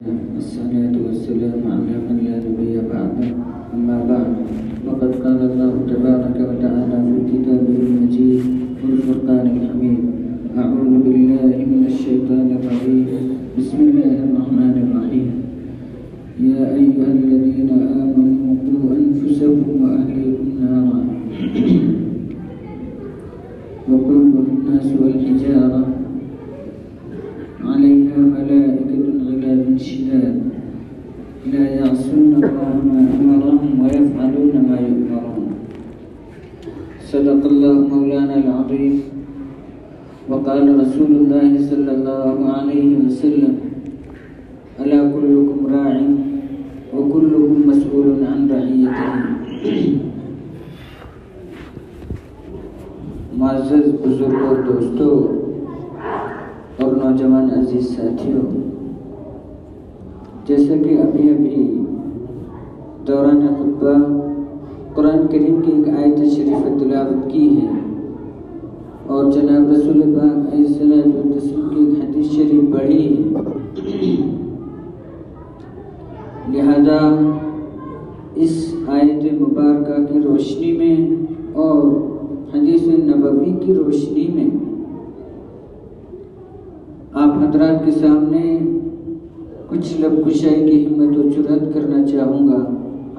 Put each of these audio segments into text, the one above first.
الصلاة والسلام على من لا نبي بعده أما بعد وقد قال الله تبارك وتعالى في كتابه المجيد والفرقان الحميد أعوذ بالله من الشيطان الرجيم بسم الله الرحمن الرحيم يا أيها الذين آمنوا قوا أنفسكم وأهليكم نارا وقودها الناس والحجارة عليها ملائكة غلاظ شداد لا يعصون الله ما أمرهم ويفعلون ما يؤمرون صدق الله مولانا العظيم وقال رسول الله صلى الله عليه وسلم ألا كلكم راع وكلكم مسؤول عن رعيته معزز بزرگوں دوستوں اور نوجوان عزیز ساتھیوں، جیسا کہ ابھی دوران خطبہ قرآن کریم کی ایک آیت شریف تلاوت کی ہے اور جناب رسول پاک علیہ الصلوۃ والتسلیم کی ایک حدیث شریف پڑھی ہے، لہذا اس آیت مبارکہ کی روشنی میں اور حدیث نبوی کی روشنی میں آپ حضرات کے سامنے کچھ لب کشائی کی ہمت و جرأت کرنا چاہوں گا۔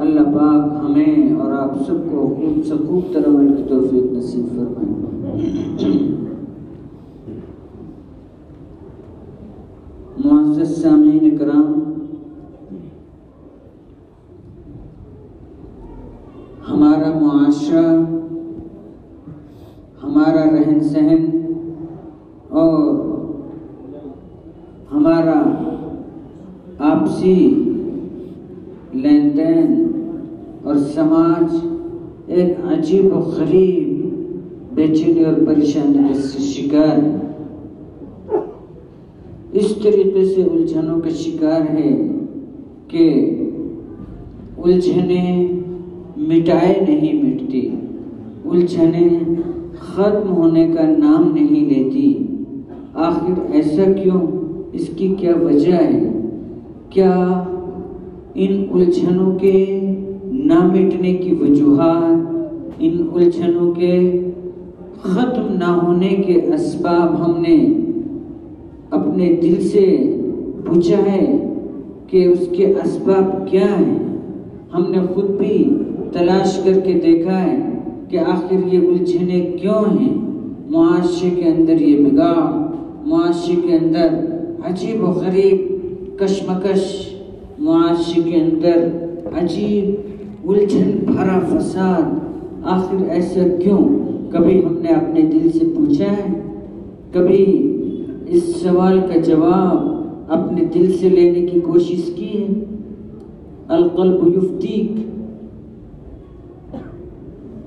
اللہ پاک ہمیں اور آپ سب کو خوب سے خوب تر عمل کی توفیق نصیب فرمائے۔ معزز سامعین کرام، ہمارا معاشرہ، ہمارا رہن سہن اور ہمارا آپسی لین دین اور سماج ایک عجیب و غریب بے چینی اور پریشانی کا شکار ہے، اس طریقے سے الجھنوں کا شکار ہے کہ الجھنیں مٹائے نہیں مٹتی، الجھنیں ختم ہونے کا نام نہیں لیتی۔ آخر ایسا کیوں؟ اس کی کیا وجہ ہے؟ کیا ان الجھنوں کے نہ مٹنے کی وجوہات، ان الجھنوں کے ختم نہ ہونے کے اسباب ہم نے اپنے دل سے پوچھا ہے کہ اس کے اسباب کیا ہیں؟ ہم نے خود بھی تلاش کر کے دیکھا ہے کہ آخر یہ الجھنیں کیوں ہیں؟ معاشرے کے اندر یہ بگاڑ، معاشرے کے اندر عجیب و غریب کشمکش، معاشرے کے اندر عجیب الجھن بھرا فساد، آخر ایسا کیوں؟ کبھی ہم نے اپنے دل سے پوچھا ہے؟ کبھی اس سوال کا جواب اپنے دل سے لینے کی کوشش کی ہے؟ القلب یفتیک،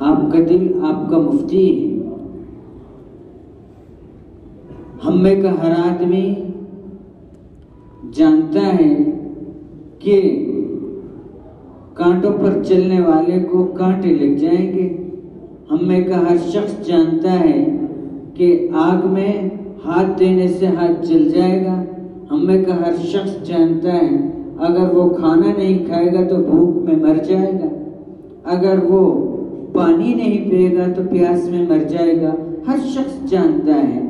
آپ کا دل آپ کا مفتی ہے۔ ہم میں کا ہر آدمی جانتا ہے کہ کانٹوں پر چلنے والے کو کانٹے لگ جائیں گے، ہم میں کا ہر شخص جانتا ہے کہ آگ میں ہاتھ دینے سے ہاتھ جل جائے گا، ہم میں کا ہر شخص جانتا ہے اگر وہ کھانا نہیں کھائے گا تو بھوک میں مر جائے گا، اگر وہ پانی نہیں پیے گا تو پیاس میں مر جائے گا۔ ہر شخص جانتا ہے،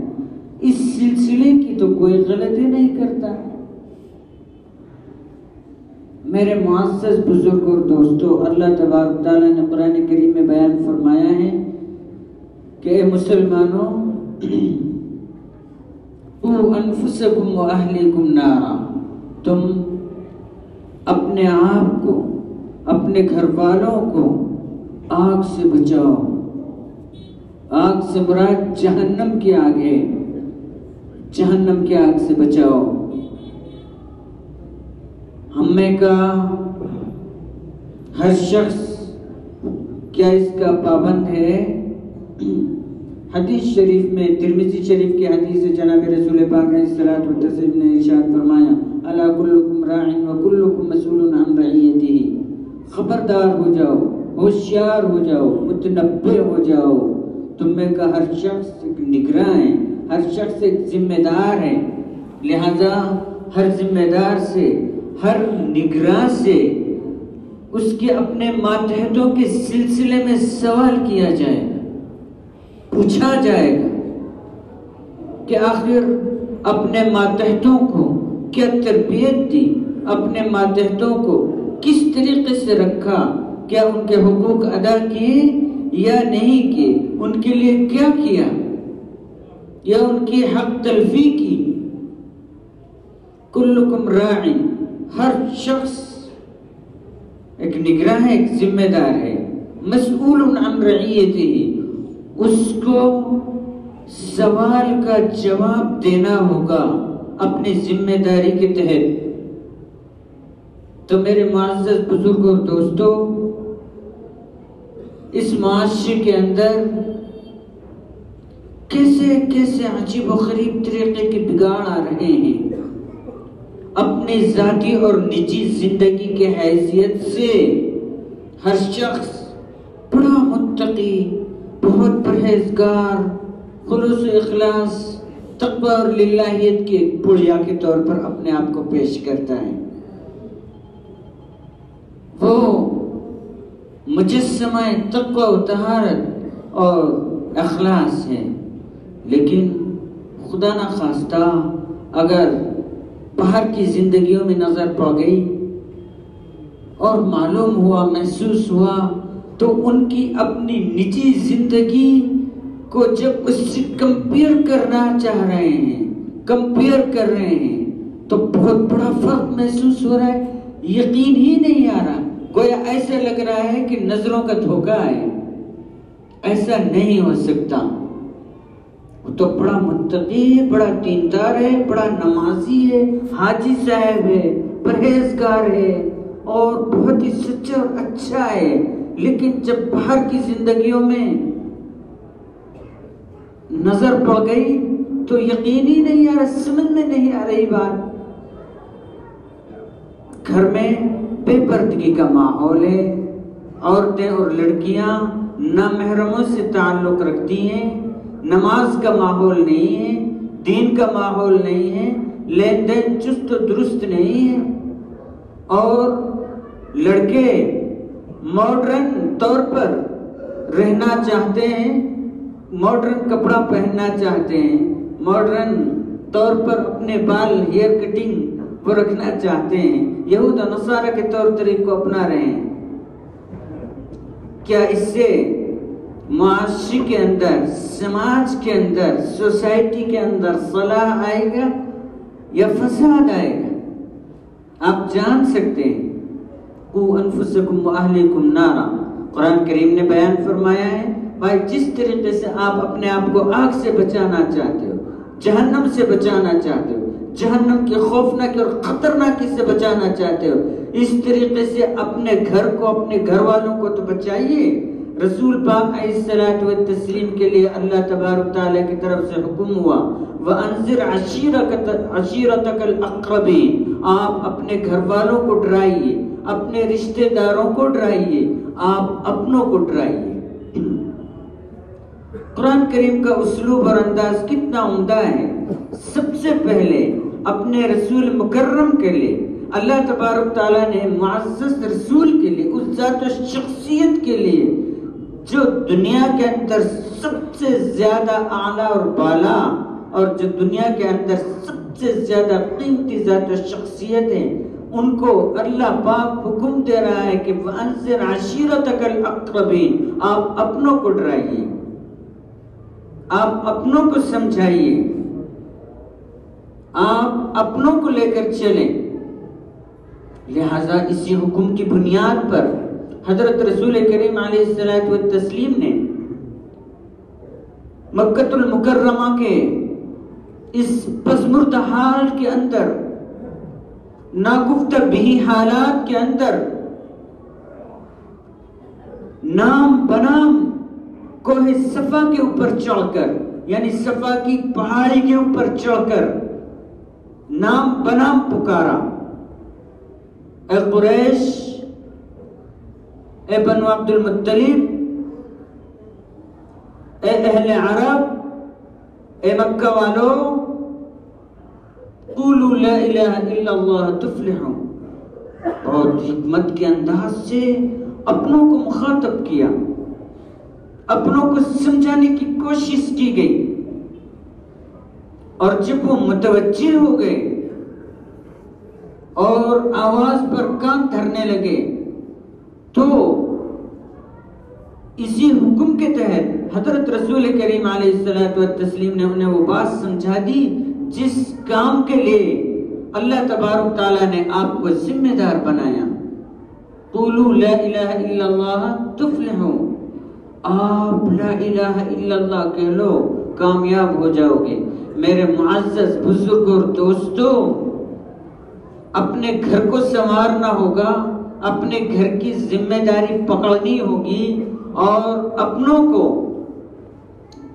اس سلسلے کی تو کوئی غلطی نہیں کرتا۔ میرے معزز بزرگ اور دوستو، اللہ تبارک تعالیٰ نے قرآن کریم میں بیان فرمایا ہے کہ اے مسلمانوں، قوا انفسکم واہلیکم نارا، تم اپنے آپ کو، اپنے گھر والوں کو آگ سے بچاؤ۔ آگ سے مراد جہنم کی آگ ہے، جہنم کی آگ سے بچاؤ۔ ہم میں کا ہر شخص کیا اس کا پابند ہے؟ حدیث شریف میں، ترمذی شریف کی حدیث جناب رسول پاک علیہ الصلوۃ والتسلیم نے ارشاد فرمایا، الا کلکم راع وکلکم مسئول عن رعیتہ، خبردار ہو جاؤ، ہوشیار ہو جاؤ، متنبہ ہو جاؤ، تم میں کا ہر شخص ایک نگراں ہے، ہر شخص ایک ذمہ دار ہے، لہذا ہر ذمہ دار سے، ہر نگراں سے اس کے اپنے ماتحتوں کے سلسلے میں سوال کیا جائے گا، پوچھا جائے گا کہ آخر اپنے ماتحتوں کو کیا تربیت دی، اپنے ماتحتوں کو کس طریقے سے رکھا، کیا ان کے حقوق ادا کیے یا نہیں کیے، ان کے لیے کیا کیا یا ان کی حق تلفی کی۔ کلکم راعٍ، ہر شخص ایک نگراں ہے، ایک ذمہ دار ہے، مسئول عن رعیتہ، اس کو سوال کا جواب دینا ہوگا اپنی ذمہ داری کے تحت۔ تو میرے معزز بزرگوں اور دوستو، اس معاشرے کے اندر کیسے کیسے عجیب و غریب طریقے کے بگاڑ آ رہے ہیں۔ اپنی ذاتی اور نجی زندگی کے حیثیت سے ہر شخص بڑا متقی، بہت پرہیزگار، خلوص و اخلاص، تقوی اور للہیت کے پڑیا کے طور پر اپنے آپ کو پیش کرتا ہے۔ وہ مجسمہ تقوی و طہارت اور اخلاص ہے، لیکن خدا نہ خواستہ اگر باہر کی زندگیوں میں نظر پڑ گئی اور معلوم ہوا، محسوس ہوا، تو ان کی اپنی نجی زندگی کو جب اس سے کمپیئر کرنا چاہ رہے ہیں، کمپیئر کر رہے ہیں، تو بہت بڑا فرق محسوس ہو رہا ہے، یقین ہی نہیں آ رہا، گویا ایسا لگ رہا ہے کہ نظروں کا دھوکہ ہے، ایسا نہیں ہو سکتا۔ وہ تو بڑا متقی ہے، بڑا دیندار ہے، بڑا نمازی ہے، حاجی صاحب ہے، پرہیزگار ہے اور بہت ہی سچا اور اچھا ہے، لیکن جب باہر کی زندگیوں میں نظر پڑ گئی تو یقین ہی نہیں آ رہا، سمجھ میں نہیں آ رہی بات۔ گھر میں بے پردگی کا ماحول ہے، عورتیں اور لڑکیاں نامحرموں سے تعلق رکھتی ہیں، نماز کا ماحول نہیں ہے، دین کا ماحول نہیں ہے، لین دین چست و درست نہیں ہے، اور لڑکے ماڈرن طور پر رہنا چاہتے ہیں، ماڈرن کپڑا پہننا چاہتے ہیں، ماڈرن طور پر اپنے بال ہیئر کٹنگ وہ رکھنا چاہتے ہیں، یہود و نصارہ کے طور طریق کو اپنا رہے ہیں۔ کیا اس سے معاشرے کے اندر، سماج کے اندر، سوسائٹی کے اندر صلاح آئے گا یا فساد آئے گا؟ آپ جان سکتے ہیں، قُوْ أَنفُسَكُمْ وَأَهْلِكُمْ نَارًا، قرآن کریم نے بیان فرمایا ہے، بھائی جس طریقے سے آپ اپنے آپ کو آگ سے بچانا چاہتے ہو، جہنم سے بچانا چاہتے ہو، جہنم کی خوفناک اور خطرناکی سے بچانا چاہتے ہو، اس طریقے سے اپنے گھر کو، اپنے گھر والوں کو تو بچائیے۔ رسول پاک علیہ الصلوۃ والتسلیم کے لیے اللہ تبارک تعالیٰ کی طرف سے حکم ہوا، وَأَنذِرْ عَشِيرَتَكَ الْأَقْرَبِينَ، آپ اپنے گھر والوں کو ڈرائیے، اپنے رشتہ داروں کو ڈرائیے، آپ اپنوں کو ڈرائیے۔ قرآن کریم کا اسلوب اور انداز کتنا عمدہ ہے۔ سب سے پہلے اپنے رسول مکرم کے لیے اللہ تبارک تعالیٰ نے معزز رسول کے لیے، اس ذات و شخصیت کے لیے جو دنیا کے اندر سب سے زیادہ اعلیٰ اور بالا، اور جو دنیا کے اندر سب سے زیادہ قیمتی ذات و شخصیت ہیں، ان کو اللہ پاک حکم دے رہا ہے کہ وَأَنذِرْ عَشِيرَتَكَ الْأَقْرَبِينَ، آپ اپنوں کو ڈرائیے، آپ اپنوں کو سمجھائیے، آپ اپنوں کو لے کر چلیں۔ لہذا اسی حکم کی بنیاد پر حضرت رسول کریم علیہ الصلوۃ والتسلیم نے مکہ المکرمہ کے اس پسمردہ حال کے اندر، ناگفتہ بھی حالات کے اندر، نام بنام کوہ صفا کے اوپر چڑھ کر، یعنی صفا کی پہاڑی کے اوپر چڑھ کر نام بنام پکارا، اے قریش، اے بنو عبد المطلب، اے اہل عرب، اے مکہ والو، قولوا لا الہ الا اللہ تفلحوا، بہت حکمت کے انداز سے اپنوں کو مخاطب کیا، اپنوں کو سمجھانے کی کوشش کی گئی، اور جب وہ متوجہ ہو گئے اور آواز پر کان دھرنے لگے تو اسی حکم کے تحت حضرت رسول کریم علیہ الصلوۃ والتسلیم نے انہیں وہ بات سمجھا دی جس کام کے لیے اللہ تبارک تعالیٰ نے آپ کو ذمہ دار بنایا۔ قولوا لا الہ الا اللہ تفلحوا، آپ لا الہ الا اللہ کہہ لو کامیاب ہو جاؤ گے۔ میرے معزز بزرگوں اور دوستوں، اپنے گھر کو سنوارنا ہوگا، اپنے گھر کی ذمہ داری پکڑنی ہوگی اور اپنوں کو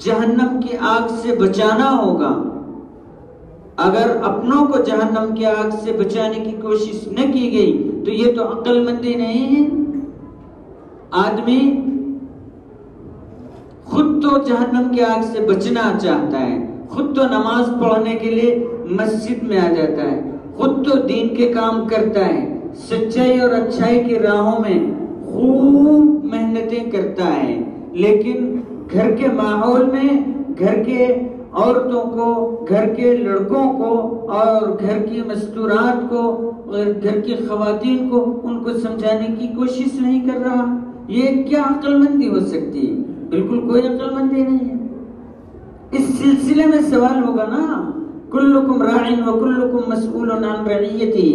جہنم کی آگ سے بچانا ہوگا۔ اگر اپنوں کو جہنم کی آگ سے بچانے کی کوشش نہ کی گئی تو یہ تو عقل مندی نہیں ہے۔ آدمی خود تو جہنم کی آگ سے بچنا چاہتا ہے، خود تو نماز پڑھنے کے لیے مسجد میں آ جاتا ہے، خود تو دین کے کام کرتا ہے، سچائی اور اچھائی کی راہوں میں خوب محنتیں کرتا ہے، لیکن گھر کے ماحول میں گھر کے عورتوں کو، گھر کے لڑکوں کو اور گھر کی مستورات کو اور گھر کی خواتین کو ان کو سمجھانے کی کوشش نہیں کر رہا۔ یہ کیا عقل مندی ہو سکتی ہے؟ بالکل کوئی عقل مندی نہیں ہے۔ اس سلسلے میں سوال ہوگا نا، کلکم راعٍ وکلکم مسئول عن رعیتہ۔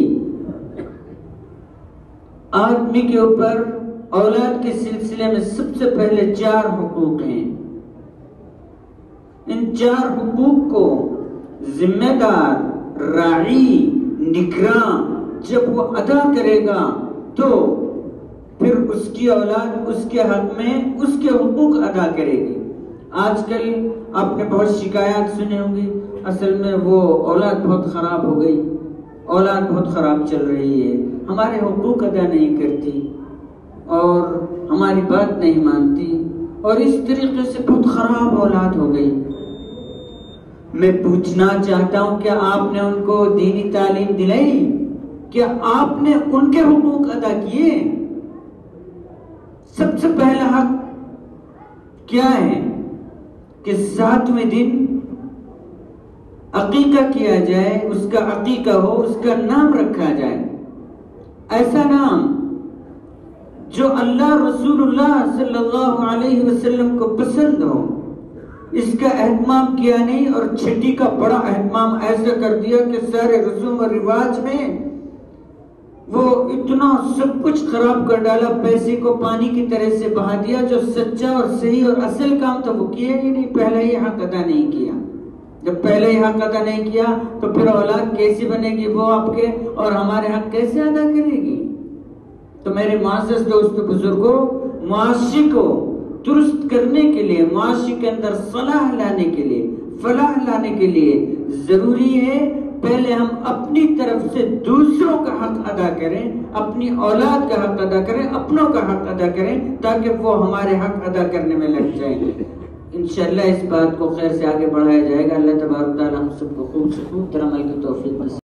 آدمی کے اوپر اولاد کے سلسلے میں سب سے پہلے 4 حقوق ہیں۔ ان 4 حقوق کو ذمہ دار، راعی، نگراں جب وہ ادا کرے گا تو پھر اس کی اولاد اس کے حق میں اس کے حقوق ادا کرے گی۔ آج کل آپ نے بہت شکایات سنے ہوں گی، اصل میں وہ اولاد بہت خراب ہو گئی، اولاد بہت خراب چل رہی ہے، ہمارے حقوق ادا نہیں کرتی اور ہماری بات نہیں مانتی، اور اس طریقے سے بہت خراب اولاد ہو گئی۔ میں پوچھنا چاہتا ہوں، کیا آپ نے ان کو دینی تعلیم دلائی؟ کیا آپ نے ان کے حقوق ادا کیے؟ سب سے پہلا حق کیا ہے کہ 7ویں دن عقیقہ کیا جائے، اس کا عقیقہ ہو، اس کا نام رکھا جائے، ایسا نام جو اللہ رسول اللہ صلی اللہ علیہ وسلم کو پسند ہو۔ اس کا اہتمام کیا نہیں اور چھٹی کا بڑا اہتمام ایسا کر دیا کہ سارے رسوم و رواج میں وہ اتنا سب کچھ خراب کر ڈالا، پیسے کو پانی کی طرح سے بہا دیا، جو سچا اور صحیح اور اصل کام تھا وہ کیا ہی نہیں، پہلا ہی حق ادا نہیں کیا۔ جب پہلے ہی حق ادا نہیں کیا تو پھر اولاد کیسی بنے گی؟ وہ آپ کے اور ہمارے حق کیسے ادا کرے گی؟ تو میرے معزز دوست بزرگوں، معاشرے کو درست کرنے کے لیے، معاشرے کے اندر صلاح لانے کے لیے، فلاح لانے کے لیے ضروری ہے پہلے ہم اپنی طرف سے دوسروں کا حق ادا کریں، اپنی اولاد کا حق ادا کریں، اپنوں کا حق ادا کریں، تاکہ وہ ہمارے حق ادا کرنے میں لگ جائیں۔ انشاءاللہ اس بات کو خیر سے آگے بڑھایا جائے گا۔ اللہ تبارک تعالیٰ ہم سب کو خوب سے خوب عمل کی توفیق نصیب